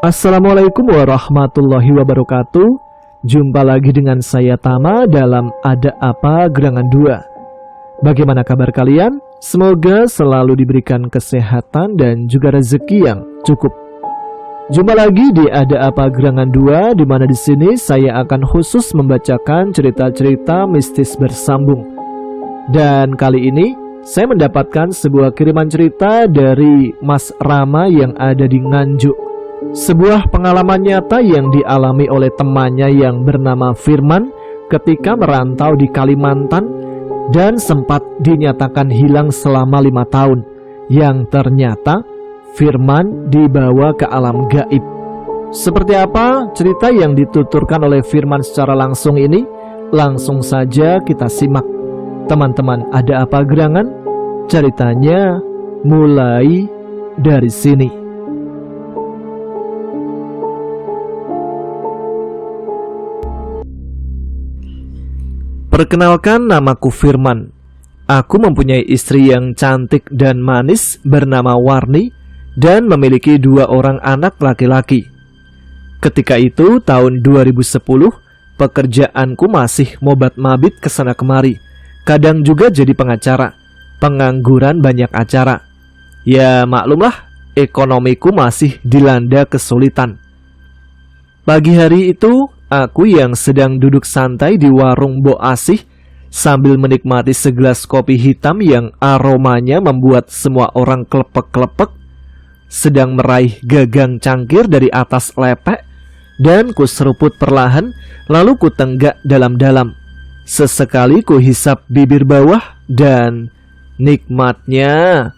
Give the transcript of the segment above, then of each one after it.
Assalamualaikum warahmatullahi wabarakatuh. Jumpa lagi dengan saya Tama dalam Ada Apa Gerangan 2. Bagaimana kabar kalian? Semoga selalu diberikan kesehatan dan juga rezeki yang cukup. Jumpa lagi di Ada Apa Gerangan 2, di mana di sini saya akan khusus membacakan cerita-cerita mistis bersambung. Dan kali ini saya mendapatkan sebuah kiriman cerita dari Mas Rama yang ada di Nganjuk. Sebuah pengalaman nyata yang dialami oleh temannya yang bernama Firman ketika merantau di Kalimantan dan sempat dinyatakan hilang selama 5 tahun, yang ternyata Firman dibawa ke alam gaib. Seperti apa cerita yang dituturkan oleh Firman secara langsung ini? Langsung saja kita simak. Teman-teman, ada apa gerangan? Ceritanya mulai dari sini. Perkenalkan, namaku Firman. Aku mempunyai istri yang cantik dan manis bernama Warni dan memiliki 2 orang anak laki-laki. Ketika itu tahun 2010, pekerjaanku masih mobat-mabit kesana kemari. Kadang juga jadi pengacara, pengangguran banyak acara. Ya maklumlah, ekonomiku masih dilanda kesulitan. Pagi hari itu, aku yang sedang duduk santai di warung Mbok Asih sambil menikmati segelas kopi hitam yang aromanya membuat semua orang klepek-klepek, sedang meraih gagang cangkir dari atas lepek, dan kuseruput perlahan, lalu kutenggak dalam-dalam. Sesekali kuhisap bibir bawah dan nikmatnya.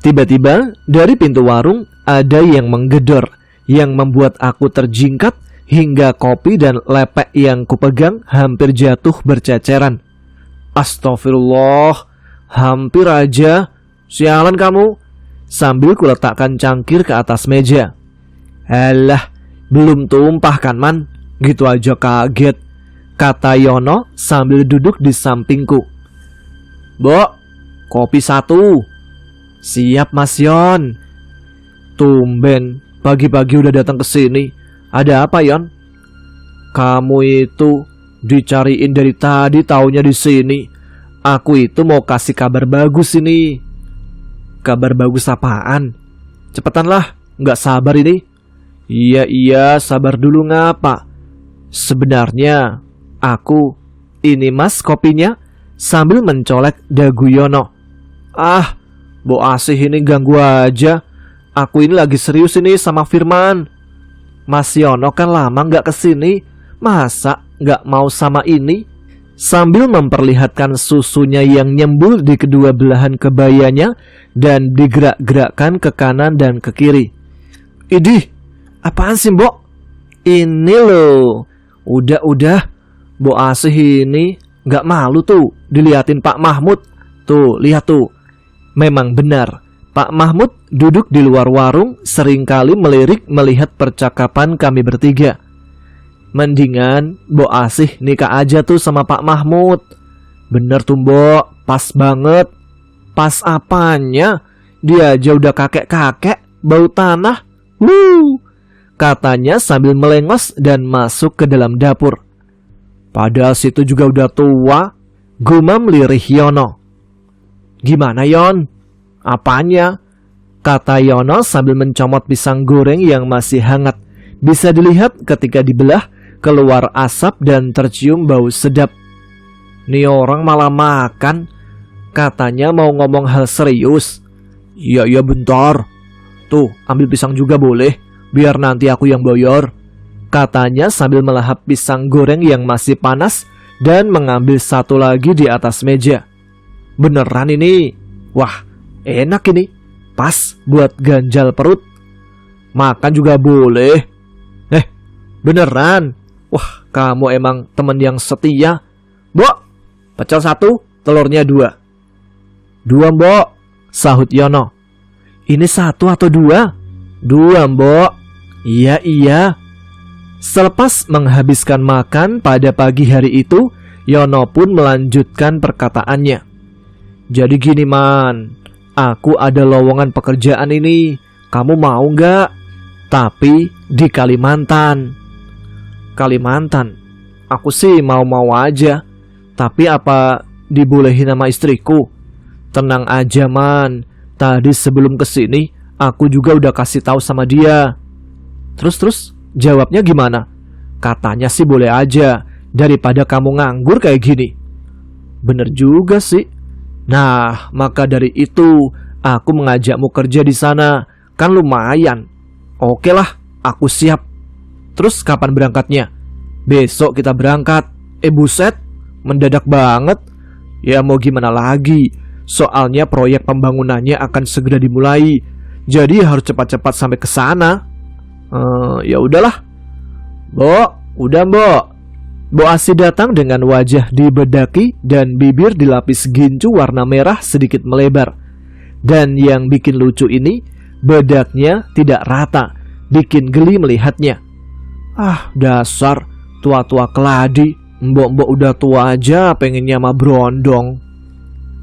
Tiba-tiba dari pintu warung ada yang menggedor, yang membuat aku terjingkat hingga kopi dan lepek yang kupegang hampir jatuh berceceran. Astagfirullah, hampir aja. Sialan kamu. Sambil kuletakkan cangkir ke atas meja. Alah, belum tumpah kan man? Gitu aja kaget, kata Yono sambil duduk di sampingku. Bok, kopi 1. Siap Mas Yon. Tumben, pagi-pagi udah datang ke sini. Ada apa, Yon? Kamu itu dicariin dari tadi, taunya di sini. Aku itu mau kasih kabar bagus ini. Kabar bagus apaan? Cepetanlah, nggak sabar ini. Iya, sabar dulu ngapa? Sebenarnya aku ini Mas kopinya, sambil mencolek dagu Yono. Ah, Mbok Asih ini ganggu aja. Aku ini lagi serius ini sama Firman. Mas Yono kan lama gak kesini, masa gak mau sama ini? Sambil memperlihatkan susunya yang nyembul di kedua belahan kebayanya dan digerak-gerakkan ke kanan dan ke kiri. Idih, apaan sih Mbok? Ini loh. Udah, Mbok Asih ini gak malu tuh diliatin Pak Mahmud. Tuh, lihat tuh. Memang benar, Pak Mahmud duduk di luar warung seringkali melirik melihat percakapan kami bertiga. Mendingan Mbok Asih nikah aja tuh sama Pak Mahmud. Bener tuh Mbok, pas banget. Pas apanya? Dia aja udah kakek-kakek, bau tanah. Katanya sambil melengos dan masuk ke dalam dapur. Padahal situ juga udah tua, gumam lirih Yono. Gimana Yon? Apanya? Kata Yono sambil mencomot pisang goreng yang masih hangat. Bisa dilihat ketika dibelah, keluar asap dan tercium bau sedap. Nih orang malah makan. Katanya mau ngomong hal serius. Iya bentar. Tuh, ambil pisang juga boleh, biar nanti aku yang bayar. Katanya sambil melahap pisang goreng yang masih panas dan mengambil satu lagi di atas meja. Beneran ini? Wah, enak ini. Pas buat ganjal perut. Makan juga boleh. Beneran? Wah, kamu emang temen yang setia. Mbok, pecel 1, telurnya 2. 2 Mbok, sahut Yono. Ini 1 atau 2? 2 Mbok. Iya. Selepas menghabiskan makan pada pagi hari itu, Yono pun melanjutkan perkataannya. Jadi gini man, aku ada lowongan pekerjaan ini. Kamu mau nggak? tapi di Kalimantan. Kalimantan? Aku sih mau-mau aja. Tapi apa dibolehin sama istriku? Tenang aja man, tadi sebelum kesini aku juga udah kasih tahu sama dia. Terus jawabnya gimana? Katanya sih boleh aja, daripada kamu nganggur kayak gini. Bener juga sih. Nah, maka dari itu aku mengajakmu kerja di sana. Kan lumayan. Oke lah, aku siap. Terus kapan berangkatnya? Besok kita berangkat. Buset, mendadak banget. Ya mau gimana lagi? Soalnya proyek pembangunannya akan segera dimulai. Jadi harus cepat-cepat sampai ke sana. Ya udahlah. Bo, udah Bo. Bo Asi datang dengan wajah dibedaki dan bibir dilapis gincu warna merah sedikit melebar. Dan yang bikin lucu ini, bedaknya tidak rata, bikin geli melihatnya. Ah, dasar tua-tua keladi. Mbok-mbok udah tua aja pengennya mah berondong.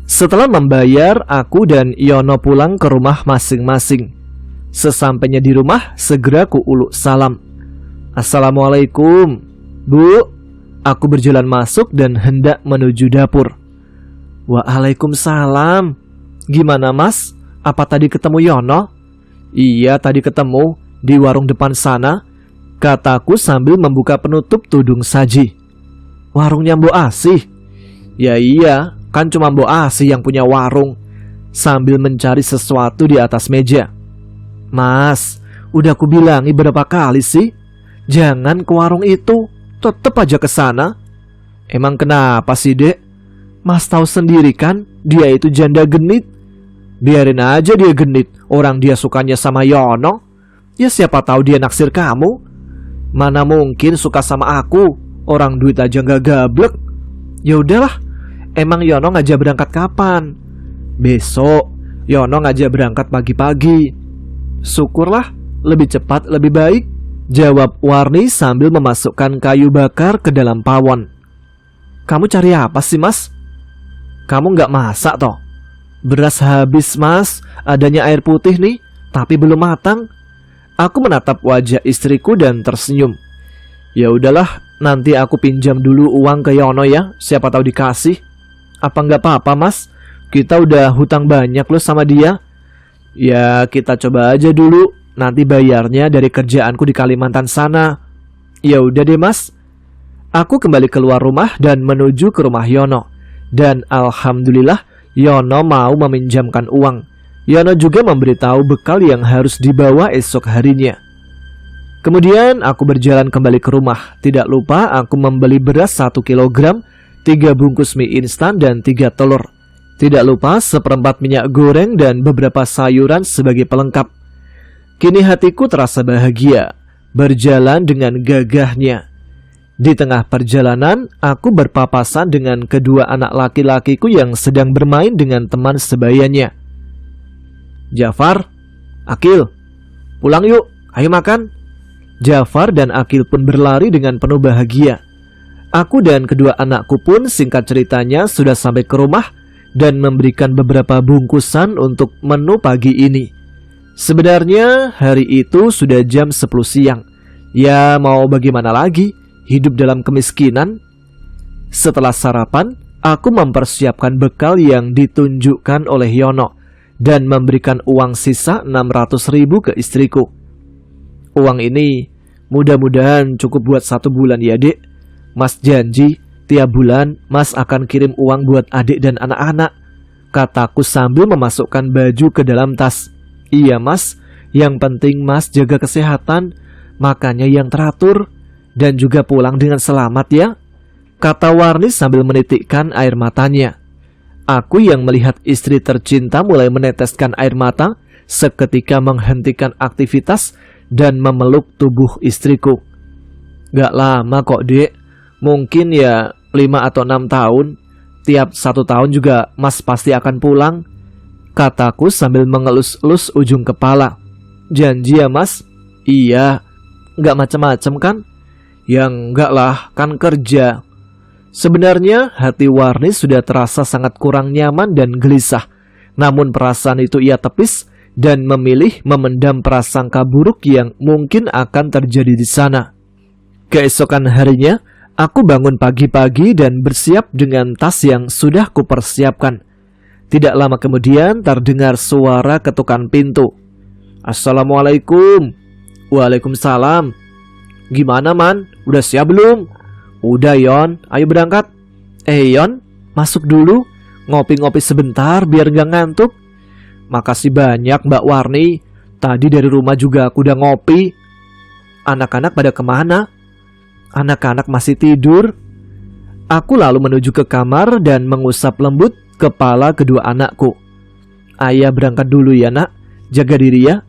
Setelah membayar, aku dan Yono pulang ke rumah masing-masing. Sesampainya di rumah, segera ku uluk salam. Assalamualaikum, Bu. Aku berjalan masuk dan hendak menuju dapur. Waalaikumsalam. Gimana Mas? Apa tadi ketemu Yono? Iya, tadi ketemu di warung depan sana, kataku sambil membuka penutup tudung saji. Warungnya Mbok Asih? Ya iya, kan cuma Mbok Asih yang punya warung. Sambil mencari sesuatu di atas meja. Mas, udah aku bilangi berapa kali sih? Jangan ke warung itu, tetep aja ke sana. Emang kenapa sih, Dek? Mas tahu sendiri kan, dia itu janda genit. Biarin aja dia genit, orang dia sukanya sama Yono. Ya siapa tahu dia naksir kamu. Mana mungkin suka sama aku, orang duit aja nggak gablek. Ya udahlah, emang Yono ngajak berangkat kapan? Besok. Yono ngajak berangkat pagi-pagi. Syukurlah, lebih cepat lebih baik, jawab Warni sambil memasukkan kayu bakar ke dalam pawon. Kamu cari apa sih Mas? Kamu nggak masak toh? Beras habis Mas, adanya air putih nih, tapi belum matang. Aku menatap wajah istriku dan tersenyum. Ya udahlah, nanti aku pinjam dulu uang ke Yono ya, siapa tahu dikasih. Apa nggak apa-apa Mas? Kita udah hutang banyak loh sama dia. Ya kita coba aja dulu, nanti bayarnya dari kerjaanku di Kalimantan sana. Ya udah deh Mas. Aku kembali keluar rumah dan menuju ke rumah Yono. Dan alhamdulillah Yono mau meminjamkan uang. Yono juga memberitahu bekal yang harus dibawa esok harinya. Kemudian aku berjalan kembali ke rumah. Tidak lupa aku membeli beras 1 kilogram, 3 bungkus mie instan dan 3 telur. Tidak lupa seperempat minyak goreng dan beberapa sayuran sebagai pelengkap. Kini hatiku terasa bahagia, berjalan dengan gagahnya. Di tengah perjalanan, aku berpapasan dengan kedua anak laki-lakiku yang sedang bermain dengan teman sebayanya. Jafar, Akil, pulang yuk, ayo makan. Jafar dan Akil pun berlari dengan penuh bahagia. Aku dan kedua anakku pun singkat ceritanya sudah sampai ke rumah dan memberikan beberapa bungkusan untuk menu pagi ini. Sebenarnya hari itu sudah jam 10 siang. Ya mau bagaimana lagi, hidup dalam kemiskinan. Setelah sarapan, aku mempersiapkan bekal yang ditunjukkan oleh Yono dan memberikan uang sisa 600.000 ke istriku. Uang ini mudah-mudahan cukup buat 1 bulan ya dek. Mas janji tiap bulan Mas akan kirim uang buat adik dan anak-anak, kataku sambil memasukkan baju ke dalam tas. Iya Mas, yang penting Mas jaga kesehatan, makannya yang teratur, dan juga pulang dengan selamat ya, kata Warni sambil menitikkan air matanya. Aku yang melihat istri tercinta mulai meneteskan air mata, seketika menghentikan aktivitas dan memeluk tubuh istriku. Gak lama kok dek, mungkin ya 5 atau 6 tahun. Tiap 1 tahun juga Mas pasti akan pulang, kataku sambil mengelus-elus ujung kepala. Janji ya Mas? Iya. Gak macem-macem kan? Ya enggak lah, kan kerja. Sebenarnya hati Warni sudah terasa sangat kurang nyaman dan gelisah. Namun perasaan itu ia tepis dan memilih memendam prasangka buruk yang mungkin akan terjadi di sana. Keesokan harinya, aku bangun pagi-pagi dan bersiap dengan tas yang sudah kupersiapkan. Tidak lama kemudian terdengar suara ketukan pintu. Assalamualaikum. Waalaikumsalam. Gimana man? Udah siap belum? Udah Yon, ayo berangkat. Yon, masuk dulu. Ngopi-ngopi sebentar biar gak ngantuk. Makasih banyak Mbak Warni. Tadi dari rumah juga aku udah ngopi. Anak-anak pada kemana? Anak-anak masih tidur. Aku lalu menuju ke kamar dan mengusap lembut kepala kedua anakku. Ayah berangkat dulu ya nak. Jaga diri ya,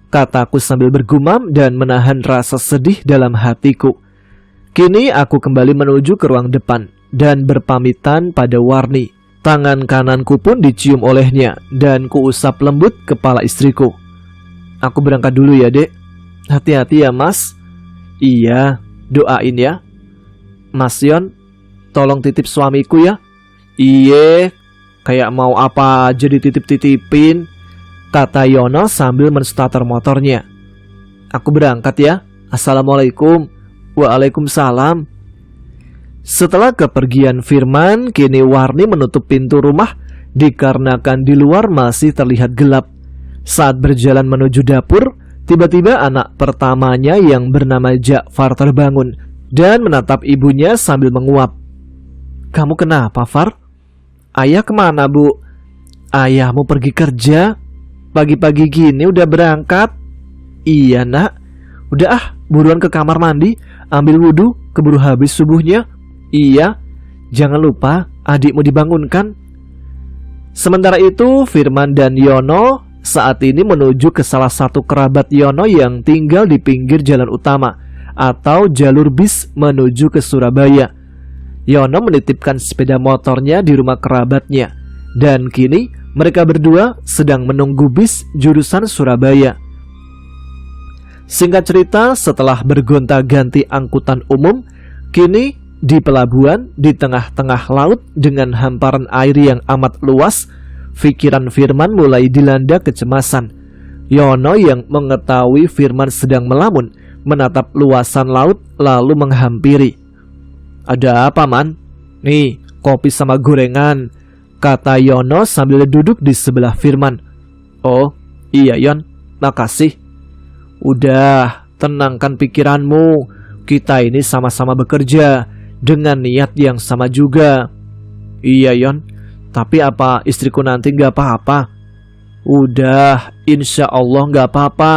kataku sambil bergumam dan menahan rasa sedih dalam hatiku. Kini aku kembali menuju ke ruang depan dan berpamitan pada Warni. Tangan kananku pun dicium olehnya dan kuusap lembut kepala istriku. Aku berangkat dulu ya dek. Hati-hati ya mas. Iya, doain ya. Mas Yon, tolong titip suamiku ya. Iye, kayak mau apa aja dititip-titipin, kata Yono sambil menstarter motornya. Aku berangkat ya. Assalamualaikum. Waalaikumsalam. Setelah kepergian Firman, kini Warni menutup pintu rumah dikarenakan di luar masih terlihat gelap. Saat berjalan menuju dapur, tiba-tiba anak pertamanya yang bernama Ja'far terbangun dan menatap ibunya sambil menguap. Kamu kenapa, Far? Ayah kemana, Bu? Ayahmu pergi kerja. Pagi-pagi gini udah berangkat. Iya nak. Udah buruan ke kamar mandi, ambil wudhu, keburu habis subuhnya. Iya, jangan lupa adikmu dibangunkan. Sementara itu Firman dan Yono saat ini menuju ke salah satu kerabat Yono yang tinggal di pinggir jalan utama atau jalur bis menuju ke Surabaya. Yono menitipkan sepeda motornya di rumah kerabatnya dan kini mereka berdua sedang menunggu bis jurusan Surabaya. Singkat cerita, setelah bergonta-ganti angkutan umum, kini di pelabuhan di tengah-tengah laut dengan hamparan air yang amat luas, pikiran Firman mulai dilanda kecemasan. Yono yang mengetahui Firman sedang melamun, menatap luasan laut lalu menghampiri. Ada apa man? Nih, kopi sama gorengan, kata Yono sambil duduk di sebelah Firman. Oh, iya Yon, makasih. Udah, tenangkan pikiranmu. Kita ini sama-sama bekerja dengan niat yang sama juga. Iya Yon, tapi apa istriku nanti gak apa-apa? Udah, insya Allah gak apa-apa.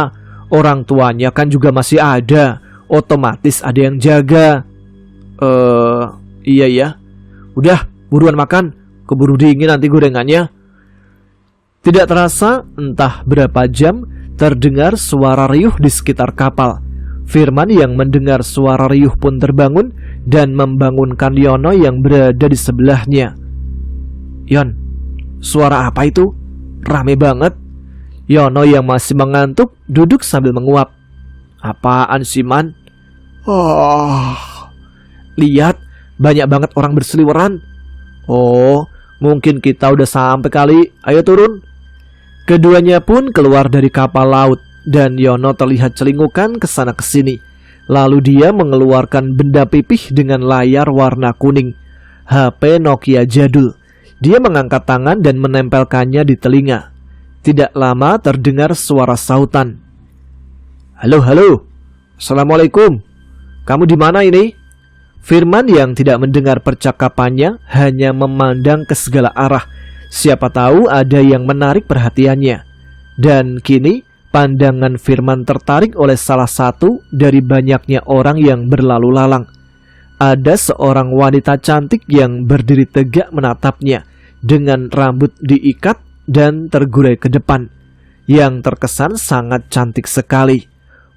Orang tuanya kan juga masih ada, otomatis ada yang jaga. Iya ya. Udah, buruan makan, keburu dingin nanti gorengannya. Tidak terasa, entah berapa jam, terdengar suara riuh di sekitar kapal. Firman yang mendengar suara riuh pun terbangun dan membangunkan Yono yang berada di sebelahnya. Yon, suara apa itu? Rame banget. Yono yang masih mengantuk duduk sambil menguap. Apaan sih man? Lihat, banyak banget orang berseliweran. Oh, mungkin kita udah sampai kali. Ayo turun. Keduanya pun keluar dari kapal laut dan Yono terlihat celingukan ke sana ke sini. Lalu dia mengeluarkan benda pipih dengan layar warna kuning. HP Nokia jadul. Dia mengangkat tangan dan menempelkannya di telinga. Tidak lama terdengar suara sautan. Halo, halo. Assalamualaikum. Kamu di mana ini? Firman yang tidak mendengar percakapannya hanya memandang ke segala arah. Siapa tahu ada yang menarik perhatiannya. Dan kini pandangan Firman tertarik oleh salah satu dari banyaknya orang yang berlalu lalang. Ada seorang wanita cantik yang berdiri tegak menatapnya dengan rambut diikat dan tergurai ke depan, yang terkesan sangat cantik sekali.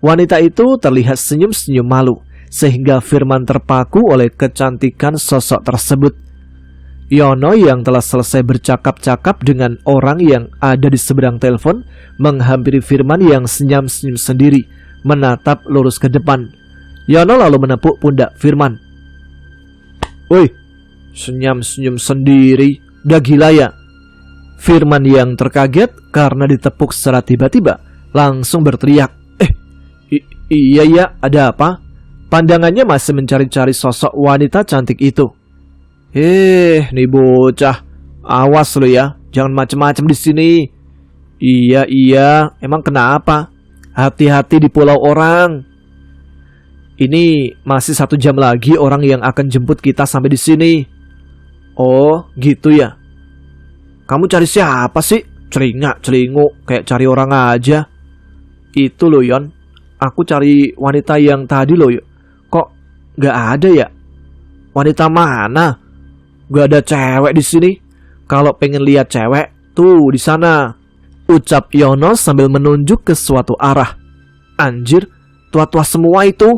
Wanita itu terlihat senyum-senyum malu, sehingga Firman terpaku oleh kecantikan sosok tersebut. Yono yang telah selesai bercakap-cakap dengan orang yang ada di seberang telepon menghampiri Firman yang senyum-senyum sendiri, menatap lurus ke depan. Yono lalu menepuk pundak Firman. Woi, senyum-senyum sendiri, udah gila ya? Firman yang terkaget karena ditepuk secara tiba-tiba langsung berteriak, iya, ada apa?" Pandangannya masih mencari-cari sosok wanita cantik itu. Nih bocah, awas lo ya, jangan macem-macem di sini." Iya, emang kenapa? Hati-hati di pulau orang. Ini masih 1 jam lagi orang yang akan jemput kita sampai di sini. Oh, gitu ya. Kamu cari siapa sih? Celingak-celinguk, kayak cari orang aja. Itu loh, Yon. Aku cari wanita yang tadi loh. Kok gak ada ya? Wanita mana? Gak ada cewek di sini. Kalau pengen lihat cewek, tuh di sana, ucap Yono sambil menunjuk ke suatu arah. Anjir, tua-tua semua itu.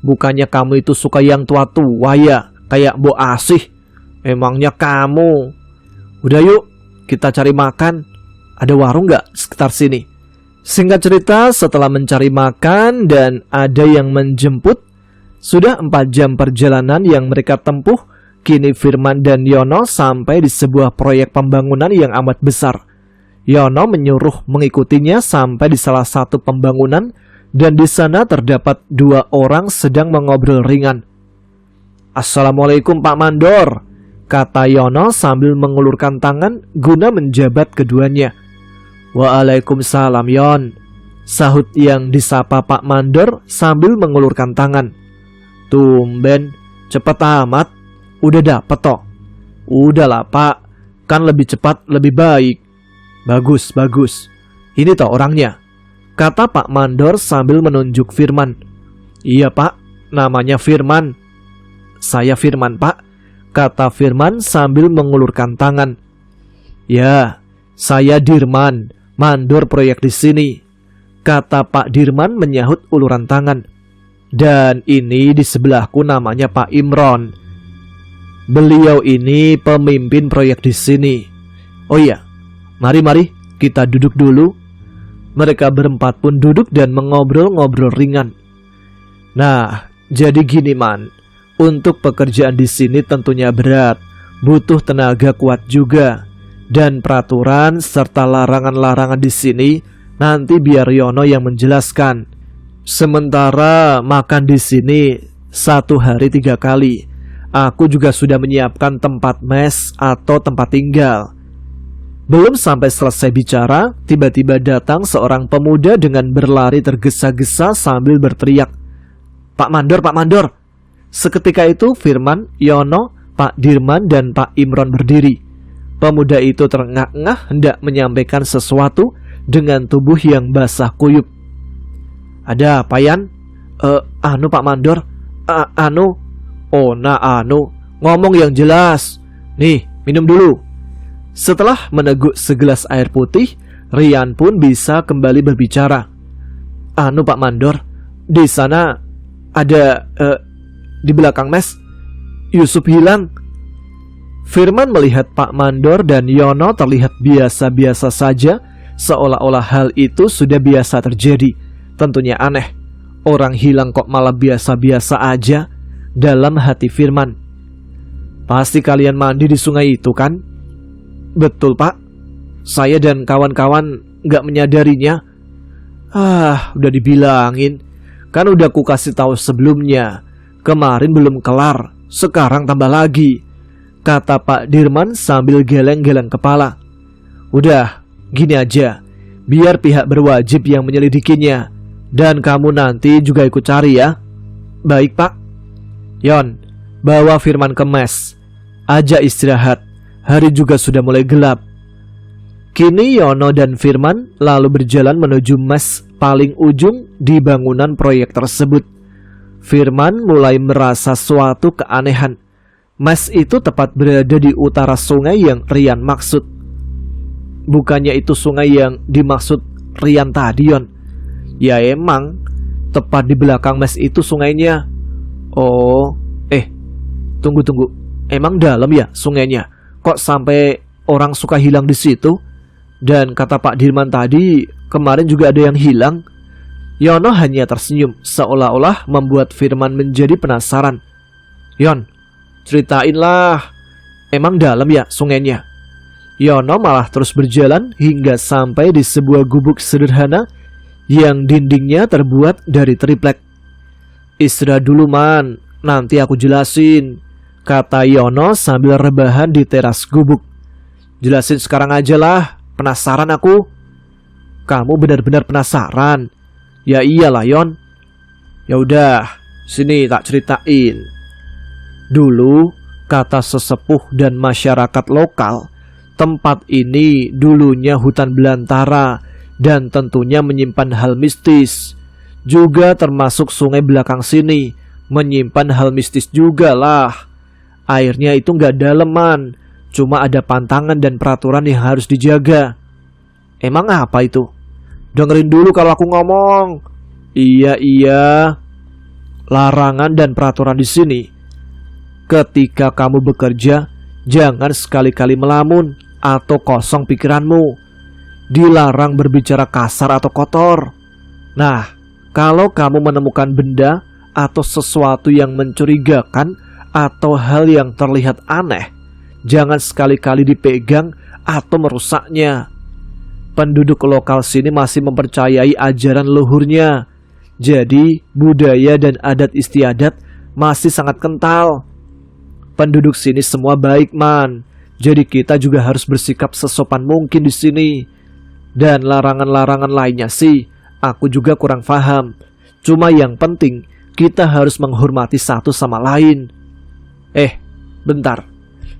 Bukannya kamu itu suka yang tua-tua ya? Kayak Mbok Asih. Emangnya kamu. Udah yuk, kita cari makan. Ada warung gak sekitar sini? Singkat cerita, setelah mencari makan dan ada yang menjemput, sudah 4 jam perjalanan yang mereka tempuh, kini Firman dan Yono sampai di sebuah proyek pembangunan yang amat besar. Yono menyuruh mengikutinya sampai di salah satu pembangunan dan di sana terdapat 2 orang sedang mengobrol ringan. "Assalamualaikum Pak Mandor," kata Yono sambil mengulurkan tangan guna menjabat keduanya. "Waalaikumsalam Yon," sahut yang disapa Pak Mandor sambil mengulurkan tangan. "Tumben, cepet amat. Udah dapet toh?" "Udahlah Pak, kan lebih cepat lebih baik." Bagus. Ini toh orangnya," kata Pak Mandor sambil menunjuk Firman. "Iya Pak, namanya Firman." "Saya Firman Pak," kata Firman sambil mengulurkan tangan. "Ya, saya Dirman, mandor proyek di sini," kata Pak Dirman menyahut uluran tangan. "Dan ini di sebelahku namanya Pak Imron. Beliau ini pemimpin proyek di sini. Oh iya, mari kita duduk dulu." Mereka berempat pun duduk dan mengobrol-ngobrol ringan. "Nah, jadi gini Man, untuk pekerjaan di sini tentunya berat, butuh tenaga kuat juga. Dan peraturan serta larangan-larangan di sini nanti biar Yono yang menjelaskan. Sementara makan di sini 1 hari 3 kali. Aku juga sudah menyiapkan tempat mes atau tempat tinggal." Belum sampai selesai bicara, tiba-tiba datang seorang pemuda dengan berlari tergesa-gesa sambil berteriak, Pak Mandor." Seketika itu Firman, Yono, Pak Dirman, dan Pak Imron berdiri. Pemuda itu terengah-engah hendak menyampaikan sesuatu dengan tubuh yang basah kuyup. "Ada apa Yan?" Anu Pak Mandor, anu." "Oh nah anu, ngomong yang jelas. Nih, minum dulu." Setelah meneguk segelas air putih, Rian pun bisa kembali berbicara. "Anu Pak Mandor, di sana ada di belakang mes Yusuf hilang." Firman melihat Pak Mandor dan Yono terlihat biasa-biasa saja, seolah-olah hal itu sudah biasa terjadi. Tentunya aneh, orang hilang kok malah biasa-biasa aja. Dalam hati Firman, "Pasti kalian mandi di sungai itu kan?" "Betul Pak, saya dan kawan-kawan gak menyadarinya." Udah dibilangin, kan udah ku kasih tahu sebelumnya. Kemarin belum kelar, sekarang tambah lagi, kata Pak Dirman sambil geleng-geleng kepala. "Udah, gini aja, biar pihak berwajib yang menyelidikinya, dan kamu nanti juga ikut cari ya." "Baik Pak." "Yon, bawa Firman ke mes, ajak istirahat. Hari juga sudah mulai gelap." Kini Yono dan Firman lalu berjalan menuju mes paling ujung di bangunan proyek tersebut. Firman mulai merasa suatu keanehan. Mes itu tepat berada di utara sungai yang Rian maksud. Bukannya itu sungai yang dimaksud Rian tadi Yon? Ya emang, tepat di belakang mes itu sungainya. Oh, tunggu. Emang dalam ya sungainya? Kok sampai orang suka hilang di situ? Dan kata Pak Dirman tadi, kemarin juga ada yang hilang. Yono hanya tersenyum, seolah-olah membuat Firman menjadi penasaran. "Yon, ceritainlah, emang dalam ya sungainya?" Yono malah terus berjalan hingga sampai di sebuah gubuk sederhana yang dindingnya terbuat dari triplek. "Istirahat dulu man, nanti aku jelasin," kata Yono sambil rebahan di teras gubuk. "Jelasin sekarang aja lah, penasaran aku." "Kamu benar-benar penasaran?" "Ya iyalah Yon." "Ya udah, sini tak ceritain." Dulu, kata sesepuh dan masyarakat lokal, tempat ini dulunya hutan belantara dan tentunya menyimpan hal mistis. Juga termasuk sungai belakang sini menyimpan hal mistis juga lah. Airnya itu nggak daleman, cuma ada pantangan dan peraturan yang harus dijaga. "Emang apa itu?" "Dengerin dulu kalau aku ngomong." Iya. Larangan dan peraturan di sini. Ketika kamu bekerja, jangan sekali-kali melamun atau kosong pikiranmu. Dilarang berbicara kasar atau kotor. Nah, kalau kamu menemukan benda atau sesuatu yang mencurigakan atau hal yang terlihat aneh, jangan sekali-kali dipegang atau merusaknya. Penduduk lokal sini masih mempercayai ajaran leluhurnya. Jadi, budaya dan adat istiadat masih sangat kental. Penduduk sini semua baik man. Jadi kita juga harus bersikap sesopan mungkin di sini. Dan larangan-larangan lainnya sih, aku juga kurang paham. Cuma yang penting, kita harus menghormati satu sama lain. Bentar.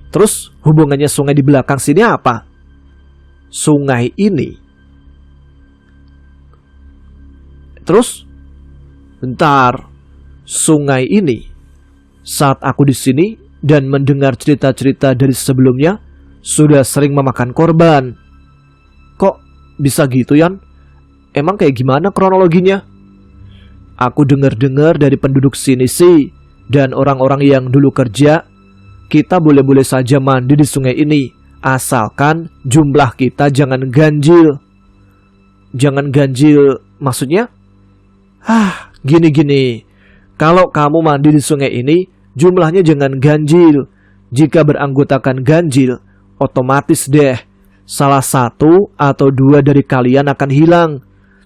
Terus hubungannya sungai di belakang sini apa? Sungai ini. Terus? Bentar. Sungai ini. Saat aku di sini dan mendengar cerita-cerita dari sebelumnya, sudah sering memakan korban. Kok bisa gitu Yan? Emang kayak gimana kronologinya? Aku dengar-dengar dari penduduk sini sih, dan orang-orang yang dulu kerja, kita boleh-boleh saja mandi di sungai ini, asalkan jumlah kita jangan ganjil. Jangan ganjil maksudnya? Gini. Kalau kamu mandi di sungai ini, jumlahnya jangan ganjil. Jika beranggotakan ganjil, otomatis deh salah satu atau dua dari kalian akan hilang.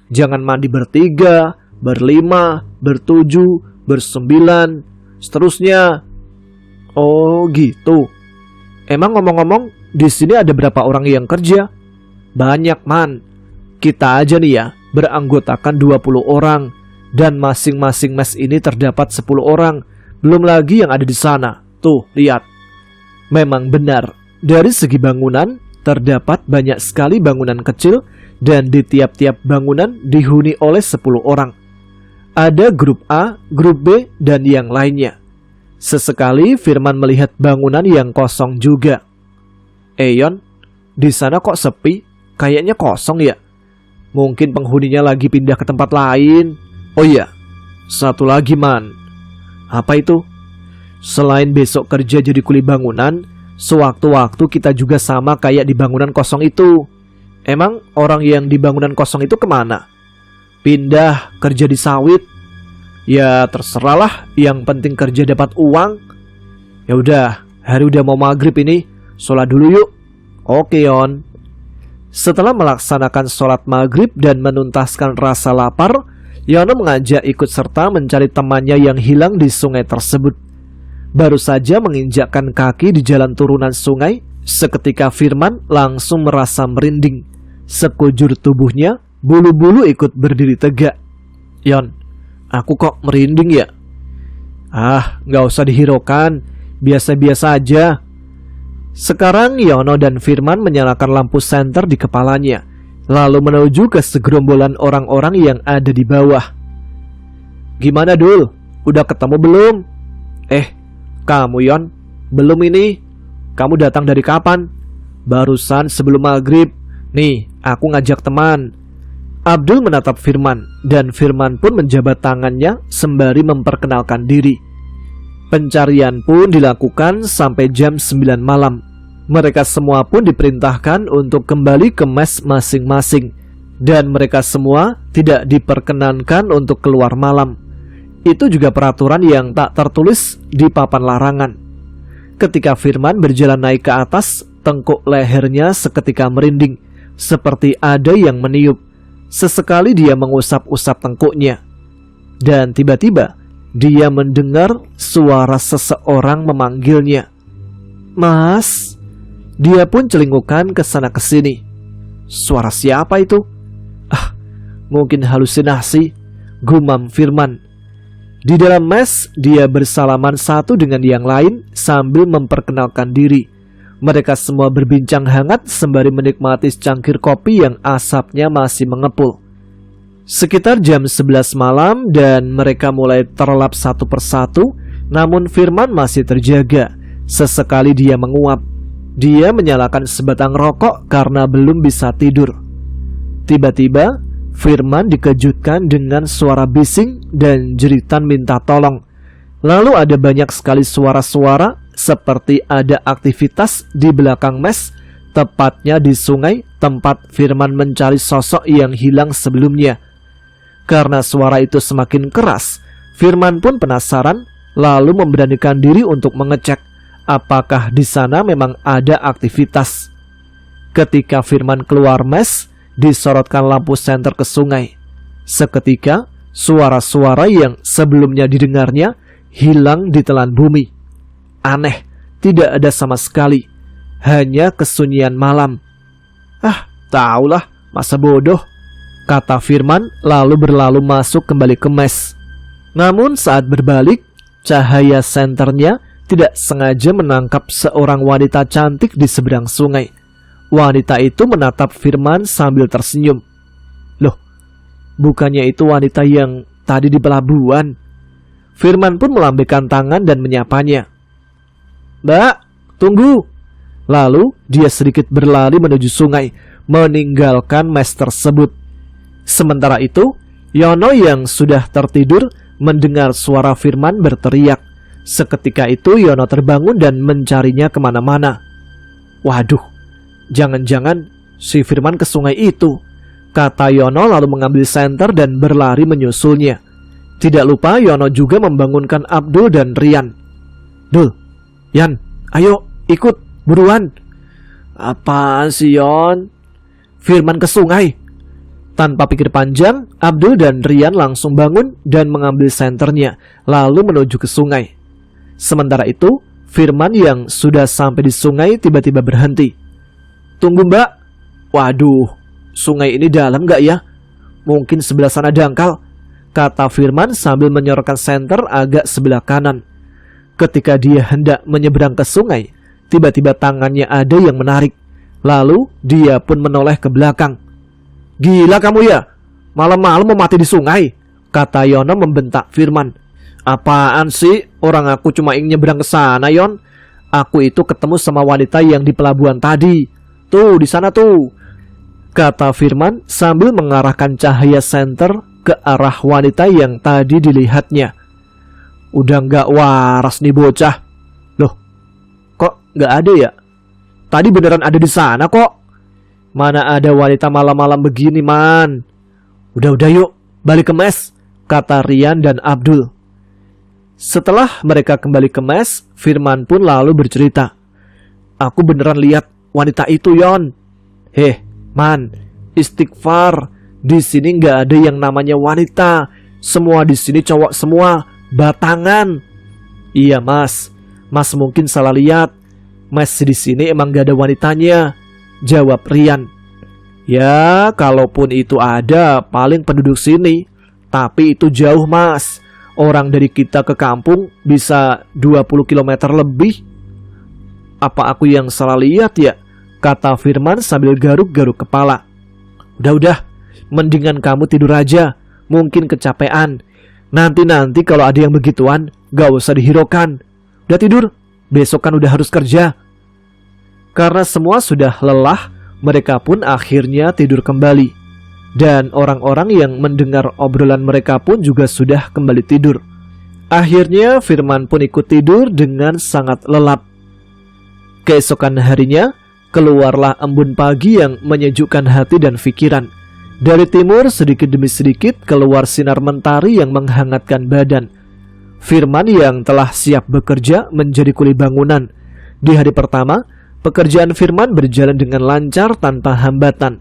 Jangan mandi bertiga, berlima, bertujuh, bersembilan, seterusnya. Oh gitu. Emang ngomong-ngomong, di sini ada berapa orang yang kerja? Banyak man. Kita aja nih ya, beranggotakan 20 orang. Dan masing-masing mes ini terdapat 10 orang. Belum lagi yang ada di sana. Tuh, lihat. Memang benar, dari segi bangunan, terdapat banyak sekali bangunan kecil. Dan di tiap-tiap bangunan dihuni oleh 10 orang. Ada grup A, grup B, dan yang lainnya. Sesekali Firman melihat bangunan yang kosong juga. Yon, di sana kok sepi? Kayaknya kosong ya? Mungkin penghuninya lagi pindah ke tempat lain. Oh iya, satu lagi man. Apa itu? Selain besok kerja jadi kuli bangunan, sewaktu-waktu kita juga sama kayak di bangunan kosong itu. Emang orang yang di bangunan kosong itu kemana? Pindah kerja di sawit. Ya terserahlah, yang penting kerja dapat uang. Ya udah, hari udah mau maghrib ini, sholat dulu yuk. Oke Yon. Setelah melaksanakan sholat maghrib dan menuntaskan rasa lapar, Yono mengajak ikut serta mencari temannya yang hilang di sungai tersebut. Baru saja menginjakkan kaki di jalan turunan sungai, seketika Firman langsung merasa merinding. Sekujur tubuhnya, bulu-bulu ikut berdiri tegak. Yon, aku kok merinding ya? Gak usah dihiraukan, biasa-biasa aja. Sekarang Yono dan Firman menyalakan lampu senter di kepalanya, lalu menuju ke segerombolan orang-orang yang ada di bawah. Gimana Dul? Udah ketemu belum? Kamu Yon? Belum ini? Kamu datang dari kapan? Barusan sebelum maghrib. Nih, aku ngajak teman. Abdul menatap Firman, dan Firman pun menjabat tangannya sembari memperkenalkan diri. Pencarian pun dilakukan sampai jam 9 malam. Mereka semua pun diperintahkan untuk kembali ke mes masing-masing. Dan mereka semua tidak diperkenankan untuk keluar malam. Itu juga peraturan yang tak tertulis di papan larangan. Ketika Firman berjalan naik ke atas, Tengkuk lehernya seketika merinding, seperti ada yang meniup. Sesekali dia mengusap-usap tengkuknya. Dan tiba-tiba dia mendengar suara seseorang memanggilnya. "Mas." Dia pun celingukan ke sana ke sini. Suara siapa itu? "Ah, mungkin halusinasi," gumam Firman. Di dalam mes, dia bersalaman satu dengan yang lain sambil memperkenalkan diri. Mereka semua berbincang hangat sembari menikmati secangkir kopi yang asapnya masih mengepul. Sekitar jam 11 malam dan mereka mulai terlelap satu persatu, namun Firman masih terjaga. Sesekali dia menguap. Dia menyalakan sebatang rokok karena belum bisa tidur. Tiba-tiba Firman dikejutkan dengan suara bising dan jeritan minta tolong. Lalu ada banyak sekali suara-suara seperti ada aktivitas di belakang mes, tepatnya di sungai tempat Firman mencari sosok yang hilang sebelumnya. Karena suara itu semakin keras, Firman pun penasaran, lalu memberanikan diri untuk mengecek apakah di sana memang ada aktivitas. Ketika Firman keluar mes, disorotkan lampu senter ke sungai. Seketika, suara-suara yang sebelumnya didengarnya hilang ditelan bumi. Aneh, tidak ada sama sekali. Hanya kesunyian malam. "Ah, taulah, masa bodoh," kata Firman lalu berlalu masuk kembali ke mes. Namun saat berbalik, cahaya senternya tidak sengaja menangkap seorang wanita cantik di seberang sungai. Wanita itu menatap Firman sambil tersenyum. "Loh, bukannya itu wanita yang tadi di pelabuhan?" Firman pun melambaikan tangan dan menyapanya. "Mbak, tunggu." Lalu dia sedikit berlari menuju sungai, meninggalkan mes tersebut. Sementara itu, Yono yang sudah tertidur mendengar suara Firman berteriak. Seketika itu Yono terbangun dan mencarinya kemana-mana. "Waduh, jangan-jangan si Firman ke sungai itu," kata Yono lalu mengambil senter dan berlari menyusulnya. Tidak lupa Yono juga membangunkan Abdul dan Rian. "Dul, Yan, ayo ikut, buruan." "Apaan sih, Yon?" "Firman ke sungai." Tanpa pikir panjang, Abdul dan Rian langsung bangun dan mengambil senternya, lalu menuju ke sungai. Sementara itu, Firman yang sudah sampai di sungai tiba-tiba berhenti. "Tunggu, Mbak." "Waduh, sungai ini dalam gak ya? Mungkin sebelah sana dangkal," kata Firman sambil menyorotkan senter agak sebelah kanan. Ketika dia hendak menyeberang ke sungai, tiba-tiba tangannya ada yang menarik. Lalu dia pun menoleh ke belakang. "Gila kamu ya? Malam-malam mau mati di sungai?" kata Yono membentak Firman. "Apaan sih? Orang aku cuma ingin nyebrang ke sana, Yon. Aku itu ketemu sama wanita yang di pelabuhan tadi. Tuh, di sana tuh," kata Firman sambil mengarahkan cahaya senter ke arah wanita yang tadi dilihatnya. "Udah gak waras nih bocah. Loh, kok gak ada ya? Tadi beneran ada di sana kok. Mana ada wanita malam-malam begini, man." Udah yuk, balik ke mes," kata Rian dan Abdul. Setelah mereka kembali ke mes, Firman pun lalu bercerita. "Aku beneran lihat wanita itu, Yon." "Heh, man, istighfar. Di sini nggak ada yang namanya wanita. Semua di sini cowok semua, batangan." "Iya, Mas. Mas mungkin salah lihat. Mas di sini emang gak ada wanitanya," jawab Rian. "Ya, kalaupun itu ada, paling penduduk sini. Tapi itu jauh, Mas. Orang dari kita ke kampung bisa 20 km lebih." "Apa aku yang salah lihat ya?" kata Firman sambil garuk-garuk kepala. Udah, mendingan kamu tidur aja. Mungkin kecapean. Nanti kalau ada yang begituan, gak usah dihiraukan. Udah tidur, besok kan udah harus kerja." Karena semua sudah lelah, mereka pun akhirnya tidur kembali. Dan orang-orang yang mendengar obrolan mereka pun juga sudah kembali tidur. Akhirnya Firman pun ikut tidur dengan sangat lelap. Keesokan harinya, keluarlah embun pagi yang menyejukkan hati dan pikiran. Dari timur sedikit demi sedikit keluar sinar mentari yang menghangatkan badan. Firman yang telah siap bekerja menjadi kuli bangunan. Di hari pertama, Pekerjaan Firman berjalan dengan lancar tanpa hambatan.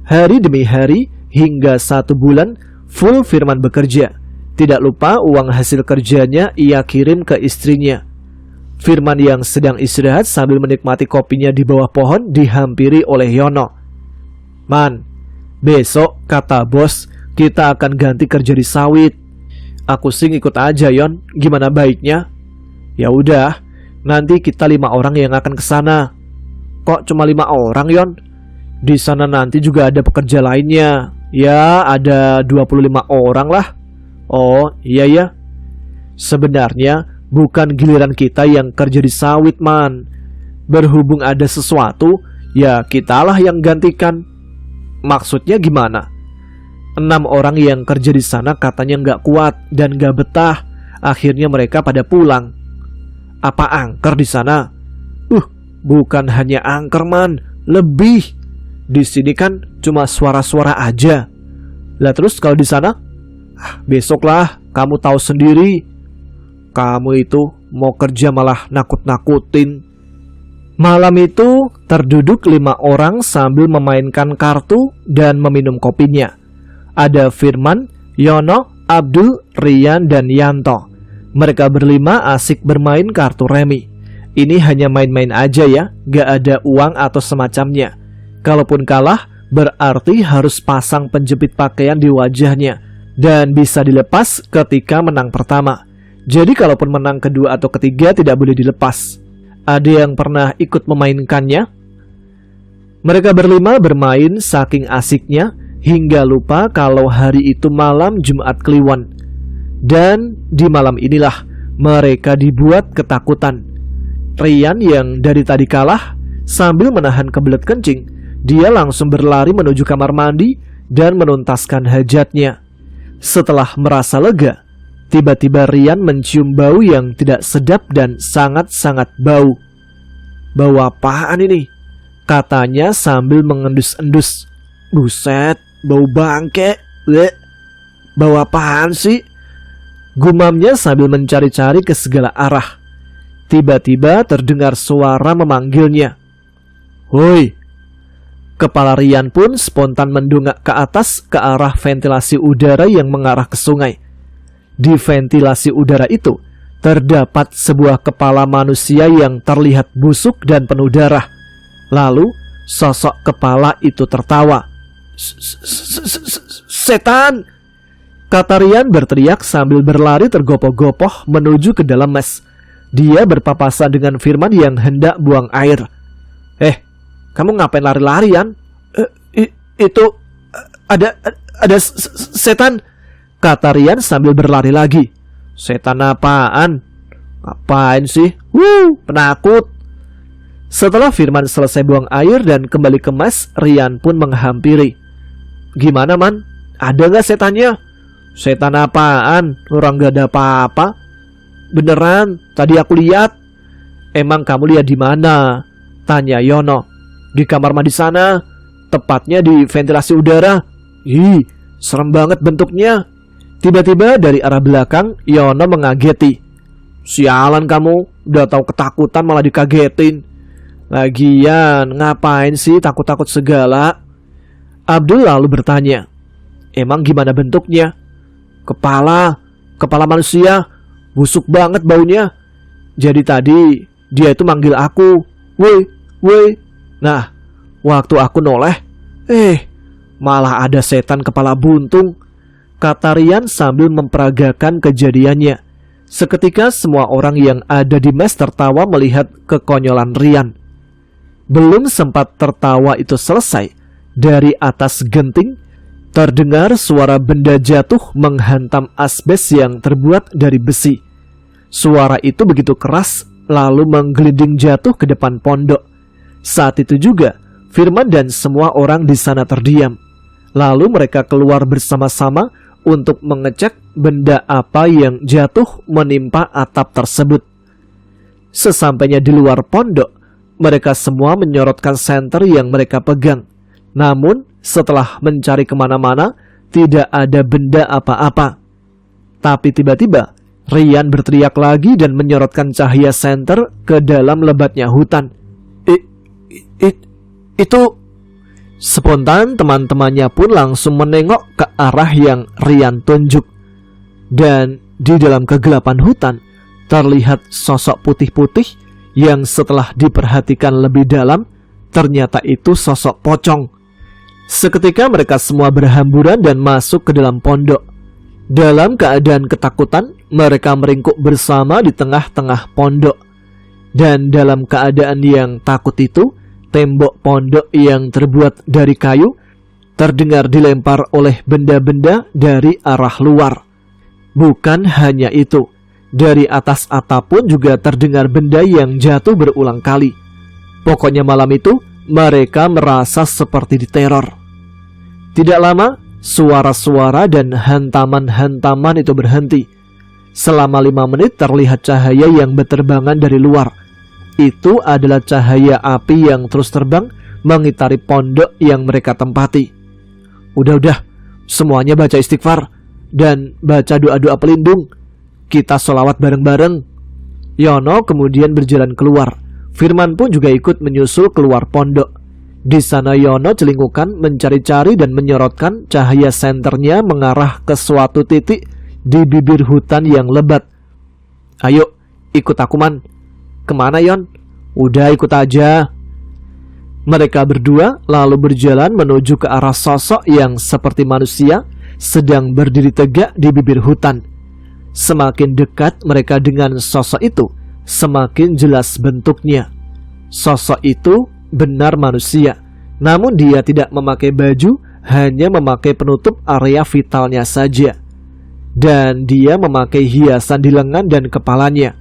Hari demi hari hingga 1 bulan full Firman bekerja. Tidak lupa uang hasil kerjanya ia kirim ke istrinya. Firman yang sedang istirahat sambil menikmati kopinya di bawah pohon dihampiri oleh Yono. "Man, besok kata bos kita akan ganti kerja di sawit. Aku sih ikut aja Yon, gimana baiknya?" "Ya udah, nanti kita 5 orang yang akan ke sana." "Kok cuma 5 orang Yon? Di sana nanti juga ada pekerja lainnya. Ya ada 25 orang lah." "Oh iya ya. Sebenarnya bukan giliran kita yang kerja di sawit man. Berhubung ada sesuatu, ya kitalah yang gantikan." "Maksudnya gimana?" 6 orang yang kerja di sana katanya nggak kuat dan nggak betah. Akhirnya mereka pada pulang." "Apa angker di sana?" Bukan hanya angker man, lebih. Di sini kan cuma suara-suara aja." "Lah terus kalau di sana?" "Besoklah, kamu tahu sendiri. Kamu itu mau kerja malah nakut-nakutin." Malam itu terduduk 5 orang sambil memainkan kartu dan meminum kopinya. Ada Firman, Yono, Abdul, Rian, dan Yanto. Mereka berlima asik bermain kartu remi. Ini hanya main-main aja ya, gak ada uang atau semacamnya. Kalaupun kalah, berarti harus pasang penjepit pakaian di wajahnya dan bisa dilepas ketika menang pertama. Jadi kalaupun menang kedua atau ketiga tidak boleh dilepas. Ada yang pernah ikut memainkannya? Mereka berlima bermain saking asiknya hingga lupa kalau hari itu malam Jumat Kliwon. Dan di malam inilah mereka dibuat ketakutan. Rian yang dari tadi kalah sambil menahan kebelet kencing, dia langsung berlari menuju kamar mandi dan menuntaskan hajatnya. Setelah merasa lega, tiba-tiba Rian mencium bau yang tidak sedap dan sangat-sangat bau. "Bau apaan ini?" katanya sambil mengendus-endus. "Buset, bau bangke. Bleh. Bau apaan sih?" gumamnya sambil mencari-cari ke segala arah. Tiba-tiba terdengar suara memanggilnya. "Woi!" Kepala Rian pun spontan mendongak ke atas ke arah ventilasi udara yang mengarah ke sungai. Di ventilasi udara itu terdapat sebuah kepala manusia yang terlihat busuk dan penuh darah. Lalu sosok kepala itu tertawa. "Setan!" kata Rian berteriak sambil berlari tergopoh-gopoh menuju ke dalam mes. Dia berpapasan dengan Firman yang hendak buang air. Kamu ngapain lari-larian?" Itu ada setan," kata Rian sambil berlari lagi. "Setan apaan? Ngapain sih? Penakut." Setelah Firman selesai buang air dan kembali ke mes, Rian pun menghampiri. "Gimana man? Ada gak setannya?" "Setan apaan? Orang gak ada apa-apa." "Beneran, tadi aku lihat." "Emang kamu lihat di mana?" tanya Yono. "Di kamar mandi sana, tepatnya di ventilasi udara." "Ih, serem banget bentuknya." Tiba-tiba dari arah belakang Yono mengageti. "Sialan kamu, udah tahu ketakutan malah dikagetin. Lagian ngapain sih takut-takut segala?" Abdul lalu bertanya. "Emang gimana bentuknya?" Kepala manusia. Busuk banget baunya. Jadi tadi dia itu manggil aku, woi. Nah, waktu aku noleh, malah ada setan kepala buntung," kata Rian sambil memperagakan kejadiannya. Seketika semua orang yang ada di mes tertawa melihat kekonyolan Rian. Belum sempat tertawa itu selesai, dari atas genting terdengar suara benda jatuh menghantam asbes yang terbuat dari besi. Suara itu begitu keras, lalu menggelinding jatuh ke depan pondok. Saat itu juga Firman dan semua orang di sana terdiam. Lalu mereka keluar bersama-sama untuk mengecek benda apa yang jatuh menimpa atap tersebut. Sesampainya di luar pondok, mereka semua menyorotkan senter yang mereka pegang. Namun setelah mencari kemana-mana, tidak ada benda apa-apa. Tapi tiba-tiba Rian berteriak lagi dan menyorotkan cahaya senter ke dalam lebatnya hutan. Itu... Spontan teman-temannya pun langsung menengok ke arah yang Rian tunjuk. Dan di dalam kegelapan hutan terlihat sosok putih-putih yang setelah diperhatikan lebih dalam ternyata itu sosok pocong. Seketika mereka semua berhamburan dan masuk ke dalam pondok. Dalam keadaan ketakutan, mereka meringkuk bersama di tengah-tengah pondok. Dan dalam keadaan yang takut itu, tembok pondok yang terbuat dari kayu terdengar dilempar oleh benda-benda dari arah luar. Bukan hanya itu, dari atas atap pun juga terdengar benda yang jatuh berulang kali. Pokoknya malam itu mereka merasa seperti diteror. Tidak lama, suara-suara dan hantaman-hantaman itu berhenti. Selama 5 menit terlihat cahaya yang berterbangan dari luar. Itu adalah cahaya api yang terus terbang mengitari pondok yang mereka tempati. Udah, semuanya baca istighfar dan baca doa-doa pelindung. Kita sholawat bareng-bareng. Yono kemudian berjalan keluar. Firman pun juga ikut menyusul keluar pondok. Di sana Yono celingukan mencari-cari dan menyorotkan cahaya senternya mengarah ke suatu titik di bibir hutan yang lebat. Ayo, ikut aku, Man. Kemana, Yon? Udah, ikut aja. Mereka berdua lalu berjalan menuju ke arah sosok yang seperti manusia sedang berdiri tegak di bibir hutan. Semakin dekat mereka dengan sosok itu, semakin jelas bentuknya. Sosok itu benar manusia, namun dia tidak memakai baju, hanya memakai penutup area vitalnya saja. Dan dia memakai hiasan di lengan dan kepalanya.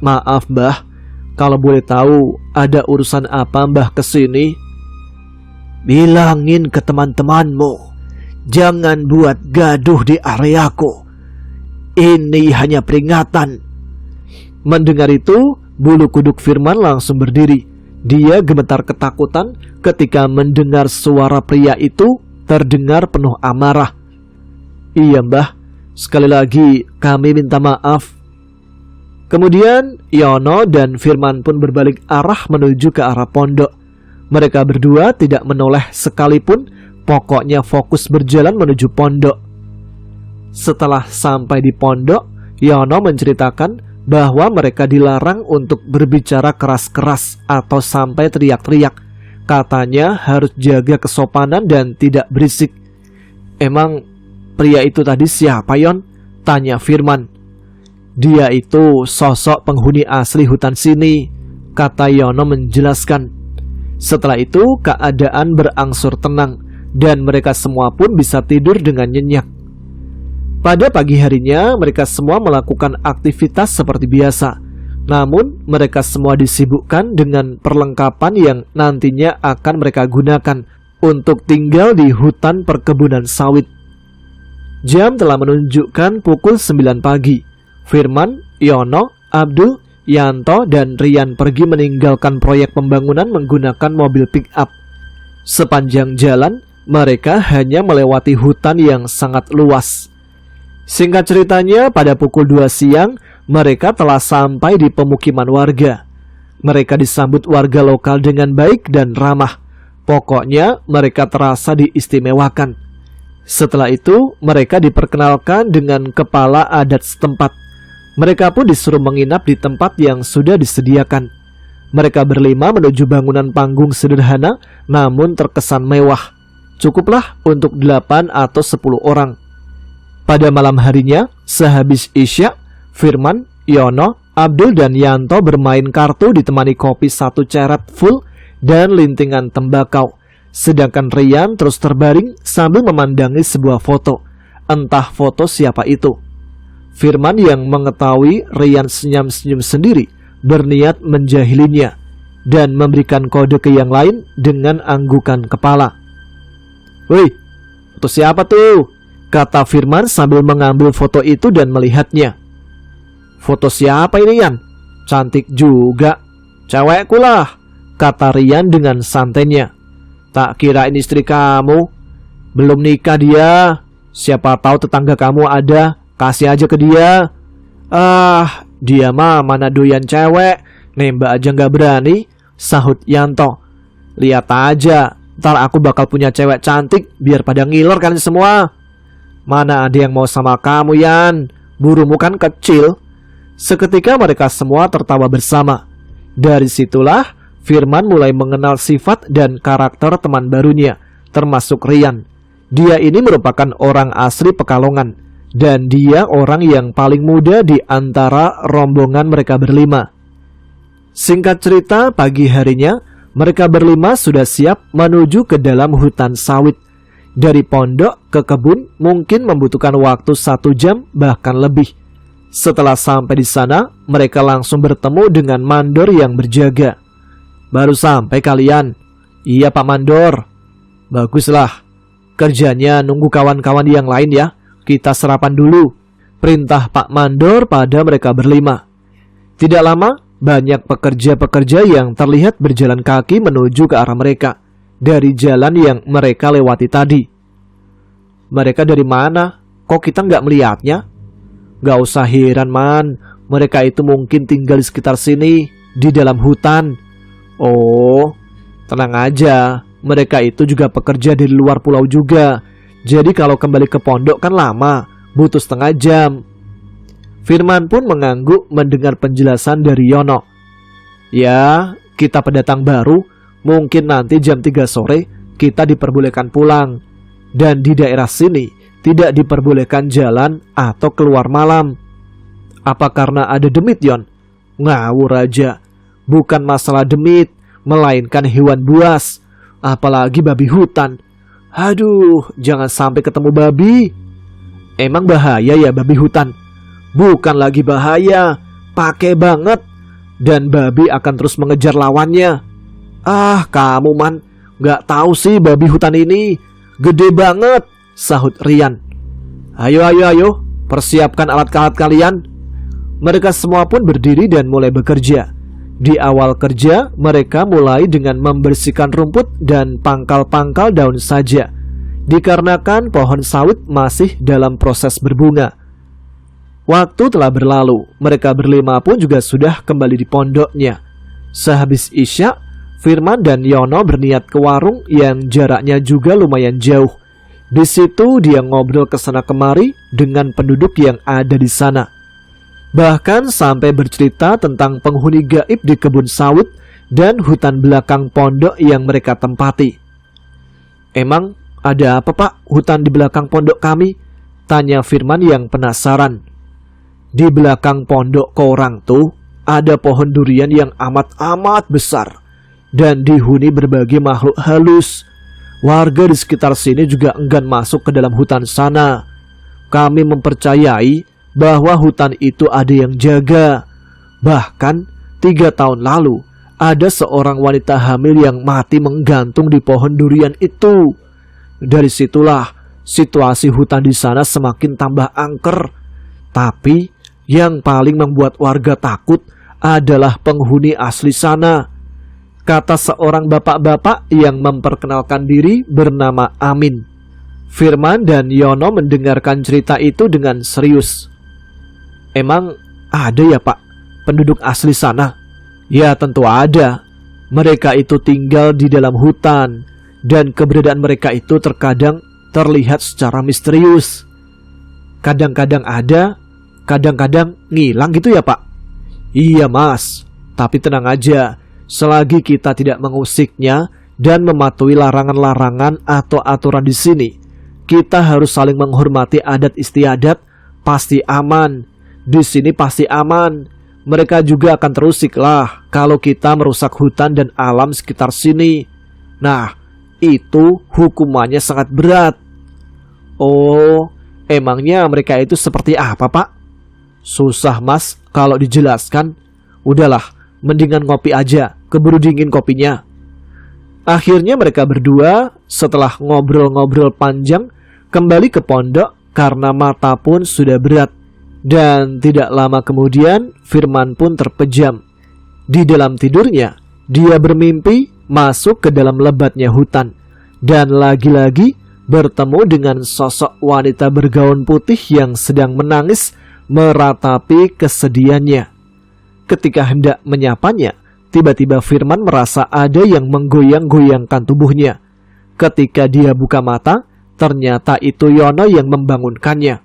Maaf, Mbah, kalau boleh tahu ada urusan apa Mbah kesini? Bilangin ke teman-temanmu, jangan buat gaduh di areaku. Ini hanya peringatan. Mendengar itu, bulu kuduk Firman langsung berdiri. Dia gemetar ketakutan ketika mendengar suara pria itu terdengar penuh amarah. Iya, Mbah, sekali lagi kami minta maaf. Kemudian Yono dan Firman pun berbalik arah menuju ke arah pondok. Mereka berdua tidak menoleh sekalipun, pokoknya fokus berjalan menuju pondok. Setelah sampai di pondok, Yono menceritakan bahwa mereka dilarang untuk berbicara keras-keras atau sampai teriak-teriak. Katanya harus jaga kesopanan dan tidak berisik. Emang pria itu tadi siapa, Yon? Tanya Firman. Dia itu sosok penghuni asli hutan sini, kata Yono menjelaskan. Setelah itu keadaan berangsur tenang dan mereka semua pun bisa tidur dengan nyenyak. Pada pagi harinya mereka semua melakukan aktivitas seperti biasa. Namun mereka semua disibukkan dengan perlengkapan yang nantinya akan mereka gunakan untuk tinggal di hutan perkebunan sawit. Jam telah menunjukkan pukul 9 pagi. Firman, Yono, Abdul, Yanto, dan Rian pergi meninggalkan proyek pembangunan menggunakan mobil pick-up. Sepanjang jalan, mereka hanya melewati hutan yang sangat luas. Singkat ceritanya, pada pukul 2 siang, mereka telah sampai di pemukiman warga. Mereka disambut warga lokal dengan baik dan ramah. Pokoknya, mereka terasa diistimewakan. Setelah itu, mereka diperkenalkan dengan kepala adat setempat. Mereka pun disuruh menginap di tempat yang sudah disediakan. Mereka berlima menuju bangunan panggung sederhana namun terkesan mewah. Cukuplah untuk 8 atau 10 orang. Pada malam harinya, sehabis Isya, Firman, Yono, Abdul, dan Yanto bermain kartu ditemani kopi 1 ceret full dan lintingan tembakau. Sedangkan Rian terus terbaring sambil memandangi sebuah foto. Entah foto siapa itu. Firman yang mengetahui Rian senyum-senyum sendiri berniat menjahilinya dan memberikan kode ke yang lain dengan anggukan kepala. Woi, foto siapa tuh? Kata Firman sambil mengambil foto itu dan melihatnya. Foto siapa ini, Yan? Cantik juga. Cewekku lah, kata Rian dengan santainya. Tak kirain istri kamu. Belum nikah dia. Siapa tahu tetangga kamu ada, kasih aja ke dia. Dia mah mana doyan cewek, nembak aja gak berani. sahut Yanto. Lihat aja, ntar aku bakal punya cewek cantik biar pada ngiler kalian semua. Mana ada yang mau sama kamu, Yan? Burumu kan kecil. Seketika mereka semua tertawa bersama. Dari situlah Firman mulai mengenal sifat dan karakter teman barunya, termasuk Rian. Dia ini merupakan orang asli Pekalongan, dan dia orang yang paling muda di antara rombongan mereka berlima. Singkat cerita, pagi harinya mereka berlima sudah siap menuju ke dalam hutan sawit. Dari pondok ke kebun mungkin membutuhkan waktu 1 jam bahkan lebih. Setelah sampai di sana, mereka langsung bertemu dengan mandor yang berjaga. Baru sampai kalian? Iya Pak Mandor. Baguslah. Kerjanya nunggu kawan-kawan yang lain ya. Kita sarapan dulu. Perintah Pak Mandor pada mereka berlima. Tidak lama, banyak pekerja-pekerja yang terlihat berjalan kaki menuju ke arah mereka dari jalan yang mereka lewati tadi. Mereka dari mana? Kok kita nggak melihatnya? Gak usah heran, Man. Mereka itu mungkin tinggal di sekitar sini, di dalam hutan. Oh, tenang aja. Mereka itu juga pekerja dari luar pulau juga. Jadi kalau kembali ke pondok kan lama, butuh setengah jam. Firman pun mengangguk mendengar penjelasan dari Yono. Ya, kita pendatang baru. Mungkin nanti jam 3 sore kita diperbolehkan pulang. Dan di daerah sini tidak diperbolehkan jalan atau keluar malam. Apa karena ada demit, Yon? Ngawur aja. Bukan masalah demit, melainkan hewan buas. Apalagi babi hutan. Aduh, jangan sampai ketemu babi. Emang bahaya ya babi hutan? Bukan lagi bahaya, pakai banget. Dan babi akan terus mengejar lawannya. Ah, kamu Man, gak tahu sih babi hutan ini. Gede banget, sahut Rian. Ayo, persiapkan alat-alat kalian. Mereka semua pun berdiri dan mulai bekerja. Di awal kerja, mereka mulai dengan membersihkan rumput dan pangkal-pangkal daun saja, dikarenakan pohon sawit masih dalam proses berbunga. Waktu telah berlalu, mereka berlima pun juga sudah kembali di pondoknya. Sehabis Isya, Firman dan Yono berniat ke warung yang jaraknya juga lumayan jauh. Di situ dia ngobrol ke sana kemari dengan penduduk yang ada di sana. Bahkan sampai bercerita tentang penghuni gaib di kebun sawit dan hutan belakang pondok yang mereka tempati. Emang ada apa Pak hutan di belakang pondok kami? Tanya Firman yang penasaran. Di belakang pondok korang tuh ada pohon durian yang amat besar dan dihuni berbagai makhluk halus. Warga di sekitar sini juga enggan masuk ke dalam hutan sana. Kami mempercayai bahwa hutan itu ada yang jaga. Bahkan 3 tahun lalu ada seorang wanita hamil yang mati menggantung di pohon durian itu. Dari situlah situasi hutan di sana semakin tambah angker. Tapi yang paling membuat warga takut adalah penghuni asli sana. Kata seorang bapak-bapak yang memperkenalkan diri bernama Amin. Firman dan Yono mendengarkan cerita itu dengan serius. Emang ada ya Pak penduduk asli sana? Ya tentu ada. Mereka itu tinggal di dalam hutan, dan keberadaan mereka itu terkadang terlihat secara misterius. Kadang-kadang ada, kadang-kadang ngilang gitu ya Pak? Iya Mas, tapi tenang aja. Selagi kita tidak mengusiknya dan mematuhi larangan-larangan atau aturan di sini, kita harus saling menghormati adat istiadat. Pasti aman. Di sini pasti aman. Mereka juga akan terusik lah kalau kita merusak hutan dan alam sekitar sini. Nah, itu hukumannya sangat berat. Oh, emangnya mereka itu seperti apa Pak? Susah Mas kalau dijelaskan. Udahlah, mendingan ngopi aja, keburu dingin kopinya. Akhirnya mereka berdua setelah ngobrol-ngobrol panjang kembali ke pondok karena mata pun sudah berat. Dan tidak lama kemudian Firman pun terpejam. Di dalam tidurnya dia bermimpi masuk ke dalam lebatnya hutan dan lagi-lagi bertemu dengan sosok wanita bergaun putih yang sedang menangis meratapi kesedihannya. Ketika hendak menyapanya, Tiba-tiba Firman merasa ada yang menggoyang-goyangkan tubuhnya. Ketika dia buka mata, ternyata itu Yono yang membangunkannya.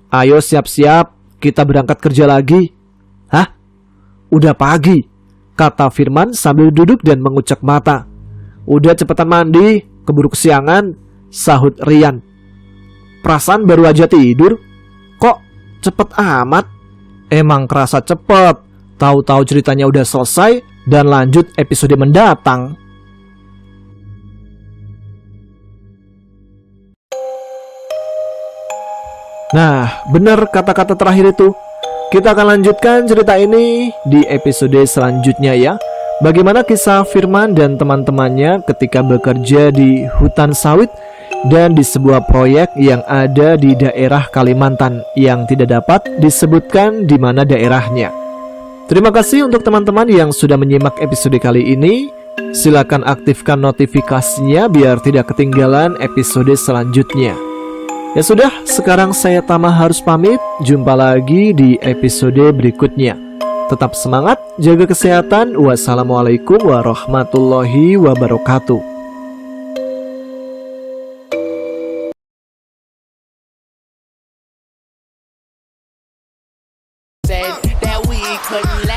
"Ayo siap-siap, kita berangkat kerja lagi." "Hah? Udah pagi," kata Firman sambil duduk dan mengucek mata. "Udah cepetan mandi, keburu kesiangan," sahut Rian. "Perasaan baru aja tidur. Kok cepet amat?" "Emang kerasa cepet, tahu-tahu ceritanya udah selesai dan lanjut episode mendatang." Nah, benar kata-kata terakhir itu. Kita akan lanjutkan cerita ini di episode selanjutnya ya. Bagaimana kisah Firman dan teman-temannya ketika bekerja di hutan sawit dan di sebuah proyek yang ada di daerah Kalimantan yang tidak dapat disebutkan di mana daerahnya. Terima kasih untuk teman-teman yang sudah menyimak episode kali ini. Silakan aktifkan notifikasinya biar tidak ketinggalan episode selanjutnya. Ya sudah, sekarang saya Tama harus pamit. Jumpa lagi di episode berikutnya. Tetap semangat, jaga kesehatan. Wassalamualaikum warahmatullahi wabarakatuh. Said that we couldn't